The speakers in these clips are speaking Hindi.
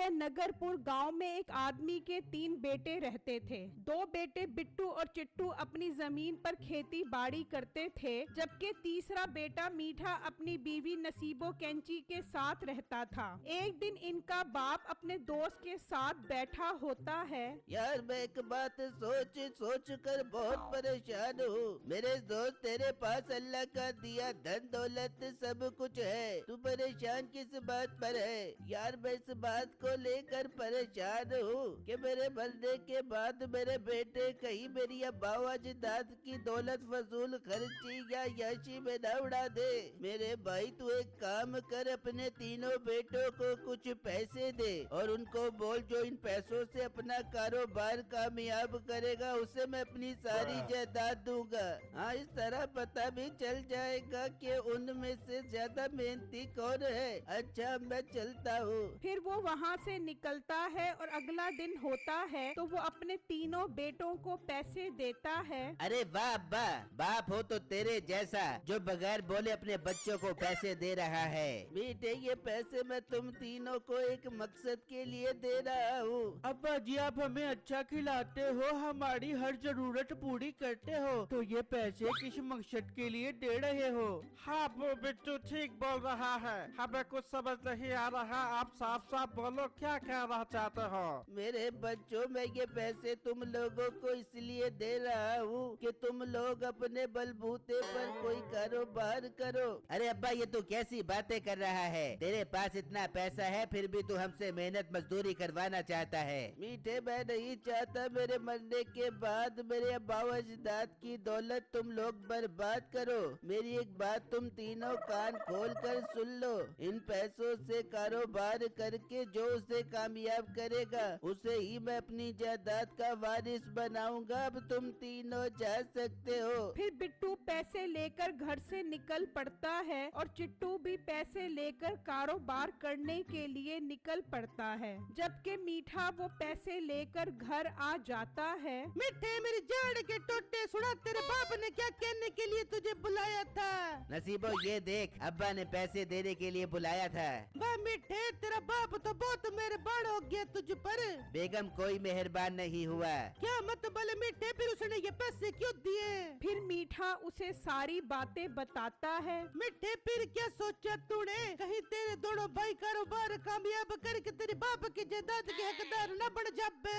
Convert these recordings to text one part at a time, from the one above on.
है नगरपुर गांव में एक आदमी के 3 बेटे रहते थे। 2 बेटे बिट्टू और चिट्टू अपनी जमीन पर खेती बाड़ी करते थे, जबकि तीसरा बेटा मीठा अपनी बीवी नसीबो कैंची के साथ रहता था। एक दिन इनका बाप अपने दोस्त के साथ बैठा होता है। यार मैं एक बात सोच सोच कर बहुत परेशान हूँ। मेरे दोस्त तेरे पास अल्लाह का दिया धन दौलत सब कुछ है, तू परेशान किस बात पर है? यार मैं इस बात को लेकर परेशान हूँ कि मेरे मरने के बाद मेरे बेटे कहीं मेरी अब्बा दाद की दौलत फजूल खर्ची या याशी में न उड़ा दे। मेरे भाई तू एक काम कर, अपने तीनों बेटों को कुछ पैसे दे और उनको बोल जो इन पैसों से अपना कारोबार कामयाब करेगा उसे मैं अपनी सारी जायदाद दूंगा। हाँ, इस तरह पता भी चल जाएगा कि उनमें से ज्यादा मेहनती कौन है। अच्छा मैं चलता हूँ। फिर वो वहाँ से निकलता है और अगला दिन होता है तो वो अपने तीनों बेटों को पैसे देता है। अरे वाह वाह, बाप हो तो तेरे जैसा जो बगैर बोले अपने बच्चों को पैसे दे रहा है। बेटे ये पैसे मैं तुम तीनों को एक मकसद के लिए दे रहा हूँ। अब्बा जी आप हमें अच्छा खिलाते हो, हमारी हर जरूरत पूरी करते हो, तो ये पैसे किस मकसद के लिए दे रहे हो? हाँ वो बिट्टू ठीक बोल रहा है, हमें कुछ समझ नहीं आ रहा, आप साफ साफ बोलो क्या कहना चाहते हो? मेरे बच्चों मैं ये पैसे तुम लोगों को इसलिए दे रहा हूँ कि तुम लोग अपने बलबूते पर कोई कारोबार करो। अरे अब्बा ये तू कैसी बातें कर रहा है? तेरे पास इतना पैसा है फिर भी तू हमसे मेहनत मजदूरी करवाना चाहता है। मीठे मैं नहीं चाहता मेरे मरने के बाद मेरे अब्बा अजदाद की दौलत तुम लोग बर्बाद करो। मेरी एक बात तुम तीनों कान खोल कर सुन लो, इन पैसों से कारोबार करके जो उसे कामयाब करेगा उसे ही मैं अपनी जायदाद का वारिस बनाऊंगा। अब तुम तीनों जा सकते हो। फिर बिट्टू पैसे लेकर घर से निकल पड़ता है और चिट्टू भी पैसे लेकर कारोबार करने के लिए निकल पड़ता है, जबकि मीठा वो पैसे लेकर घर आ जाता है। मिठे मेरी जाड़ के टोटे सुना, तेरे बाप ने क्या कहने के लिए तुझे बुलाया था? नसीबो ये देख, अब्बा ने पैसे देने के लिए बुलाया था। वाह मिठे तेरा बाप तो बहुत मेहरबान हो गया तुझ पर। बेगम कोई मेहरबान नहीं हुआ। क्या मत बोले मिठे, फिर उसने ये पैसे क्यों दिए? फिर मीठा उसे सारी बातें बताता है। मिठे फिर क्या सोचा तूने? कहीं तेरे दोनों भाई कारोबार कामयाब करके तेरे बाप की जायदाद के हकदार न बन जाबे।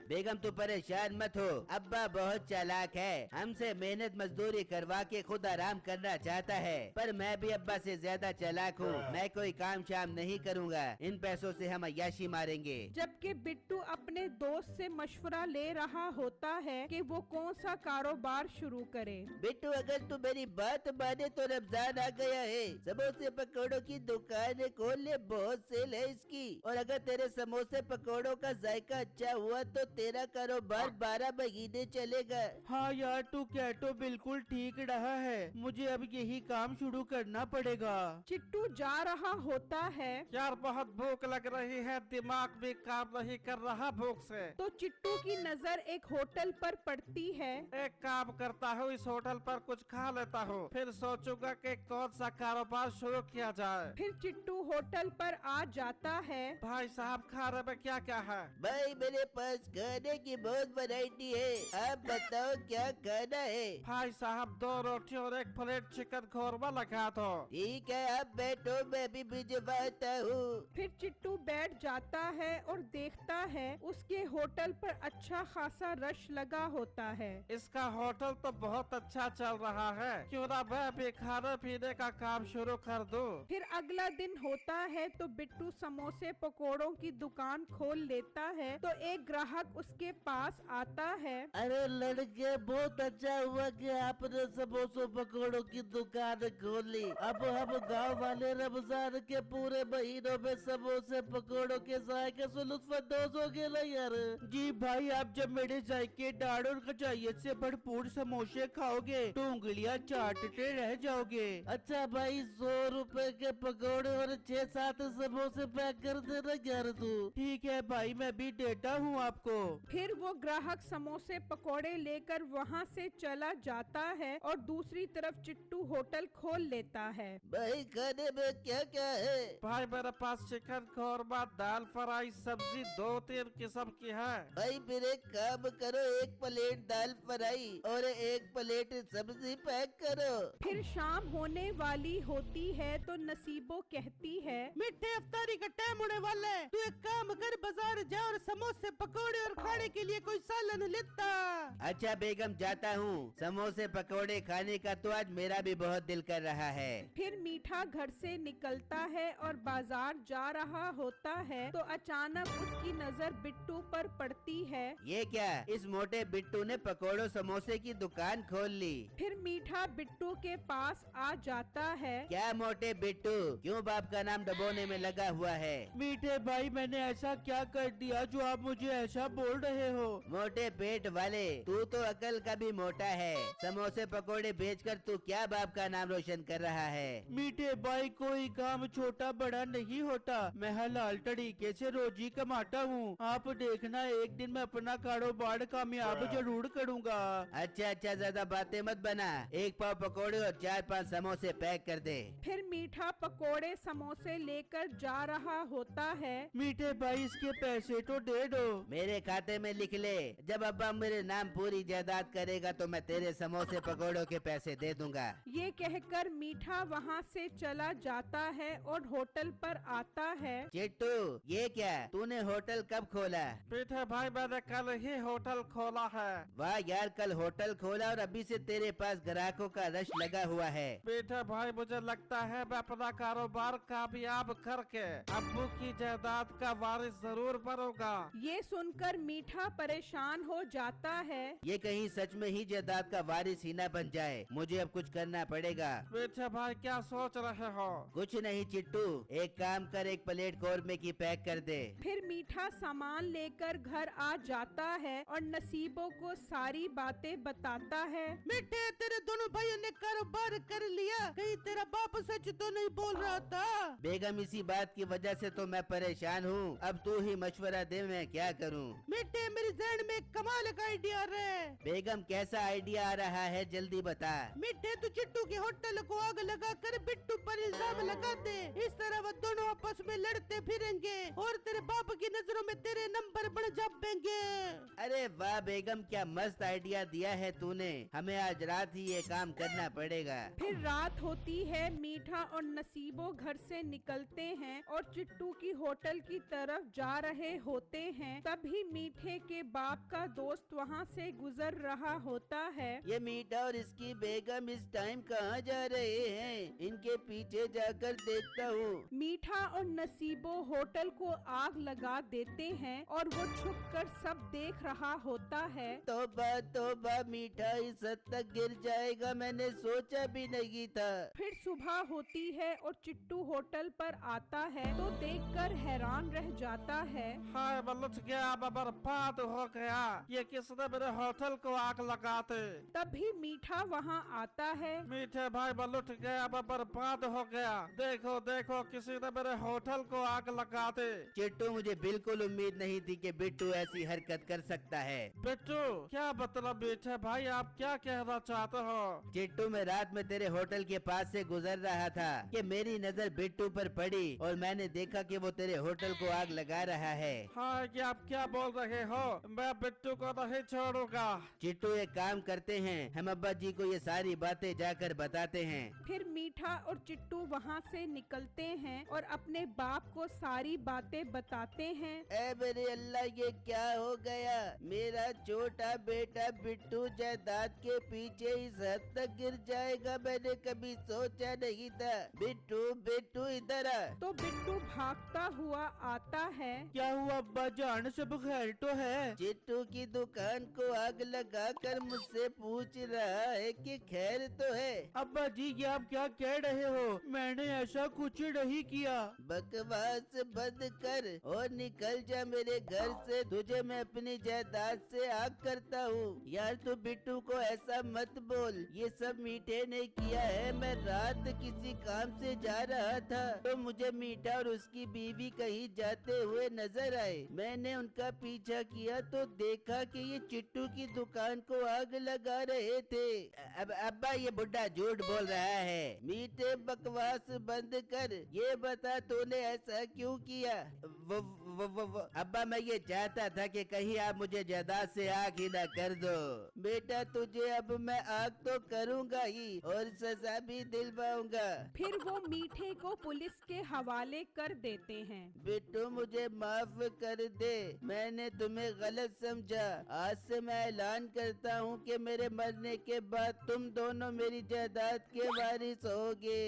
बेगम तू परेशान मत हो, अब्बा बहुत चालाक है, हमसे मेहनत मजदूरी करवा के खुद आराम करना चाहता है, पर मैं भी अब्बा से ज्यादा चालाक हूँ। मैं कोई काम शाम नहीं करूँगा, इन पैसों से हम अय्याशी मारेंगे। जबकि बिट्टू अपने दोस्त से मशवरा ले रहा होता है कि वो कौन सा कारोबार शुरू करे। बिट्टू अगर तू मेरी बात माने तो रमजान आ गया है, समोसे पकौड़ों की दुकान खोल ले, बहुत सेल है इसकी। और अगर तेरे समोसे पकौड़ों का जायका अच्छा हुआ तो तेरा कारोबार 12 महीने चलेगा। हाँ यार तू कह तो बिल्कुल ठीक रहा है, मुझे अब यही काम शुरू करना पड़ेगा। चिट्टू जा रहा होता है यार बहुत भूख लग रही है, दिमाग भी काम नहीं कर रहा भूख से। तो चिट्टू की नजर एक होटल पर पड़ती है। एक काम करता हूँ, इस होटल पर कुछ खा लेता हूँ, फिर सोचूंगा कि कौन सा कारोबार शुरू किया जाए। फिर चिट्टू होटल पर आ जाता है। भाई साहब खाने में क्या क्या है? भाई मेरे पास खाने की बहुत वैरायटी है, आप बताओ क्या खाना है? भाई साहब 2 रोटी और 1 प्लेट चिकन कौरमा लगा दो। ठीक है आप बैठो, मैं भी भिजवाता हूँ। फिर चिट्टू बैठ जाता है और देखता है उसके होटल पर अच्छा खासा रश लगा होता है। इसका होटल तो बहुत अच्छा चल रहा है, क्यों ना मैं भी खाने पीने का काम शुरू कर दूं। फिर अगला दिन होता है तो बिट्टू समोसे पकोड़ों की दुकान खोल लेता है तो एक ग्राहक उसके पास आता है। अरे लड़के बहुत अच्छा हुआ कि आपने समोसों पकौड़ों की दुकान खोली। अब हम गांव वाले रमजान के पूरे महीनों में समोसे पकौड़ों के जायके से लुत्फानंदोज हो गए ना यार। जी भाई आप जब मेरे जायके दाढ़ और कचाइयत से भरपूर समोसे खाओगे तो उंगलियां चाटते रह जाओगे। अच्छा भाई 100 रुपए के पकौड़े और 6-7 समोसे पैक कर देना यार तू। ठीक है भाई मैं भी देता हूँ आपको। फिर वो ग्राहक समोसे पकोड़े लेकर वहाँ से चला जाता है और दूसरी तरफ चिट्टू होटल खोल लेता है। भाई खाने में क्या क्या है? भाई मेरे पास चिकन कौरमा दाल फ्राई सब्जी 2-3 किस्म की है। भाई फिर एक काम करो, एक प्लेट दाल फ्राई और एक प्लेट सब्जी पैक करो। फिर शाम होने वाली होती है तो नसीबो कहती है, मीठे अफ्तारी का टाइम होने वाला है, तू एक काम कर, बाजार जा और समोसे पकौड़े और खाने के लिए कोई सालन लेता। अच्छा बेगम, जाता हूँ। समोसे पकौड़े खाने का तो आज मेरा भी बहुत दिल कर रहा है। फिर मीठा घर से निकलता है और बाजार जा रहा होता है तो अचानक उसकी नजर बिट्टू पर पड़ती है। ये क्या, इस मोटे बिट्टू ने पकौड़ों समोसे की दुकान खोल ली। फिर मीठा बिट्टू के पास आ जाता है। क्या मोटे बिट्टू, क्यों बाप का नाम डबोने में लगा हुआ है? मीठे भाई, मैंने ऐसा क्या कर दिया जो आप मुझे ऐसा बोल रहे हो? मोटे पेट वाले, तू तो अकल का भी मोटा है। समोसे पकौड़े बेचकर तू क्या बाप का नाम रोशन कर रहा है? मीठे भाई, कोई काम छोटा बड़ा नहीं होता, मैं हलाल तरीके से रोजी कमाता हूँ। आप देखना, एक दिन मैं अपना कारोबार कामयाब जरूर करूँगा। अच्छा अच्छा, ज्यादा बातें मत बना। 1 पाव पकौड़े और 4-5 समोसे पैक कर दे। फिर मीठा पकोड़े समोसे लेकर जा रहा होता है। मीठे भाई, इसके पैसे तो दे दो। मेरे खाते में लिख ले, जब अब्बा मेरे नाम पूरी जायदाद करेगा तो मैं तेरे समोसे पकौड़ों के पैसे दे दूंगा। ये कहकर मीठा वहाँ से चला जाता है और होटल पर आता है। चिट्टू, ये क्या, तूने होटल कब खोला? मीठे भाई, मैंने कल ही होटल खोला है। वाह यार, कल होटल खोला और अभी से तेरे पास ग्राहकों का रश लगा हुआ है। मीठे भाई, मुझे लगता है मैं अपना कारोबार कामयाब करके अब्बू की जायदाद का वारिस जरूर बनूंगा। ये सुनकर मीठा परेशान हो जाता है। ये कहीं सच में ही जायदाद का वारिस ही ना बन जाए। मुझे अब कुछ करना पड़ेगा। मीठे भाई, क्या सोच रहे हो? कुछ नहीं चिट्टू, एक काम कर, 1 प्लेट कौरमे की पैक कर दे। फिर मीठा सामान लेकर घर आ जाता है और नसीबों को सारी बातें बताता है। मीठे, तेरे दोनों भाइयों ने कारोबार कर लिया, कहीं तेरा बाप सच तो नहीं बोल रहा था? बेगम, इसी बात की वजह से तो मैं परेशान हूँ। अब तू ही मशवरा दे, मैं क्या करूँ? मीठे, मेरी जहन में एक कमाल का आइडिया आ रहा है। बेगम, कैसा आइडिया आ रहा है, जल्दी बता। मीठे, तू चिट्टू के होटल को आग लगा कर बिट्टू पर इल्जाम लगा दे। इस तरह वो दोनों आपस में लड़ते फिरेंगे और तेरे बाप की नजरों में तेरे नंबर बढ़ जाएंगे। अरे वाह बेगम, क्या मस्त आइडिया दिया है तूने। हमें आज रात ही ये काम करना पड़ेगा। फिर रात होती है, मीठा और नसीबो घर से निकलते हैं और चिट्टू की होटल की तरफ जा रहे होते हैं। तभी मीठे के बाप का दोस्त वहाँ से गुजर रहा होता है। ये मीठा और इसकी बेगम इस टाइम कहाँ जा रहे हैं? इनके पीछे जाकर देखता हूँ। मीठा और नसीबो होटल को आग लगा देते हैं और वो छुपकर सब देख रहा होता है। तौबा, मीठा इस हद तक गिर जाएगा मैंने सोचा भी नहीं था। फिर सुबह होती है और चिट्टू होटल पर आता है तो देखकर हैरान रह जाता है। हाय, मैं लुट गया, मैं बर्बाद हो गया। ये किसने मेरे होटल को आग लगाते? तभी मीठा वहाँ आता है। मीठे भाई, मैं लुट गया, मैं बर्बाद हो गया। देखो देखो, किसी ने मेरे होटल को आग लगा दे। चिट्टू, मुझे बिल्कुल उम्मीद नहीं थी कि बिट्टू ऐसी हरकत कर सकता है। बिट्टू, क्या मतलब मीठे भाई, आप क्या कहना चाहते हो? चिट्टू, मैं रात में तेरे होटल के पास से गुजर रहा था कि मेरी नजर बिट्टू पर पड़ी और मैंने देखा कि वो तेरे होटल को आग लगा रहा है। हाँ, ये आप क्या बोल रहे हो? मैं बिट्टू को नहीं छोड़ूंगा। चिट्टू, एक काम करते हैं, हम अब्बा जी को ये सारी बातें जाकर बताते हैं। फिर मीठा और चिट्टू वहाँ से निकलते हैं और अपने बाप को सारी बातें बताते हैं। ऐ मेरे अल्लाह, ये क्या हो गया? मेरा छोटा बेटा बिट्टू जायदाद के पीछे इस हद तक गिर जाएगा, मैंने कभी सोचा नहीं था। बिट्टू, बिट्टू इधर आ। तो बिट्टू भागता हुआ आता है। क्या हुआ अब्बा जान, सब खैर तो है? चिट्टू की दुकान को आग लगाकर मुझसे पूछ रहा है कि खैर तो है। अब्बा जी, ये आप क्या कह रहे हो? मैंने ऐसा कुछ नहीं किया। बकवास बंद कर और निकल जा मेरे घर से, तुझे मैं अपनी जायदाद से आग करता हूँ। यार तू बिट्टू को ऐसा मत बोल, ये सब मीठे ने किया है। मैं रात किसी काम से जा रहा था तो मुझे मीठा और उसकी बीवी कहीं जाते भागते हुए नजर आए। मैंने उनका पीछा किया तो देखा कि ये चिट्टू की दुकान को आग लगा रहे थे। अब अब्बा ये बुढ़ा झूठ बोल रहा है। मीठे बकवास बंद कर, ये बता तूने ऐसा क्यों किया? वो अब्बा मैं ये चाहता था कि कहीं आप मुझे जायदाद से आग ही ना कर दो। बेटा तुझे अब मैं आग तो करूँगा ही और सजा भी दिलवाऊंगा। फिर वो मीठे को पुलिस के हवाले कर देते हैं। बिट्टू मुझे माफ कर दे, मैंने तुम्हें गलत समझा। आज से मैं ऐलान करता हूँ कि मेरे मरने के बाद तुम दोनों मेरी जायदाद के वारिस होगे।